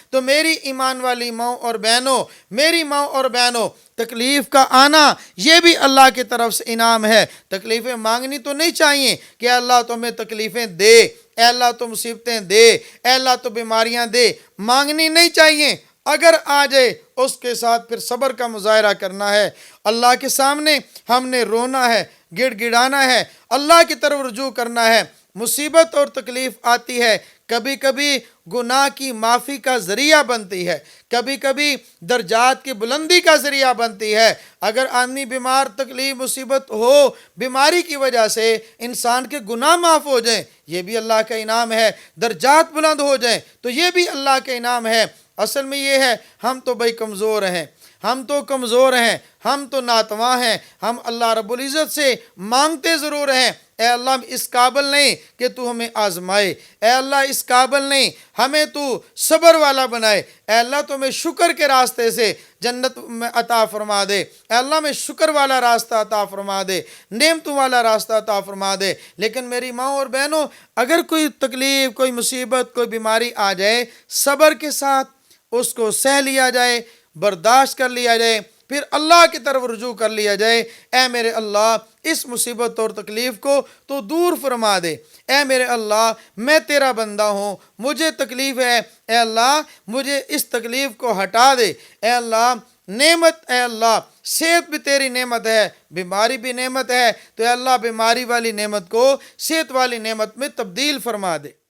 تو میری ایمان والی ماؤں اور بہنوں، میری ماؤں اور بہنوں، تکلیف کا آنا یہ بھی اللہ کی طرف سے انعام ہے۔ تکلیفیں مانگنی تو نہیں چاہیے کہ اللہ تمہیں تکلیفیں دے، اے اللہ تو مصیبتیں دے، اے اللہ تو بیماریاں دے، مانگنی نہیں چاہیے۔ اگر آ جائے اس کے ساتھ پھر صبر کا مظاہرہ کرنا ہے۔ اللہ کے سامنے ہم نے رونا ہے، گڑ گڑانا ہے، اللہ کی طرف رجوع کرنا ہے۔ مصیبت اور تکلیف آتی ہے، کبھی کبھی گناہ کی معافی کا ذریعہ بنتی ہے، کبھی کبھی درجات کی بلندی کا ذریعہ بنتی ہے۔ اگر آدمی بیمار، تکلیف، مصیبت ہو، بیماری کی وجہ سے انسان کے گناہ معاف ہو جائیں، یہ بھی اللہ کا انعام ہے۔ درجات بلند ہو جائیں تو یہ بھی اللہ کا انعام ہے۔ اصل میں یہ ہے، ہم تو بھائی کمزور ہیں، ہم تو کمزور ہیں، ہم تو ناتواں ہیں، ہم اللہ رب العزت سے مانگتے ضرور ہیں، اے اللہ ہم اس قابل نہیں کہ تو ہمیں آزمائے، اے اللہ اس قابل نہیں ہمیں تو صبر والا بنائے، اے اللہ تو ہمیں شکر کے راستے سے جنت میں عطا فرما دے، اے اللہ ہمیں شکر والا راستہ عطا فرما دے، نعمتوں والا راستہ عطا فرما دے۔ لیکن میری ماں اور بہنوں، اگر کوئی تکلیف، کوئی مصیبت، کوئی بیماری آ جائے، صبر کے ساتھ اس کو سہ لیا جائے، برداشت کر لیا جائے، پھر اللہ کی طرف رجوع کر لیا جائے۔ اے میرے اللہ اس مصیبت اور تکلیف کو تو دور فرما دے، اے میرے اللہ میں تیرا بندہ ہوں، مجھے تکلیف ہے، اے اللہ مجھے اس تکلیف کو ہٹا دے۔ اے اللہ نعمت، اے اللہ صحت بھی تیری نعمت ہے، بیماری بھی نعمت ہے، تو اے اللہ بیماری والی نعمت کو صحت والی نعمت میں تبدیل فرما دے۔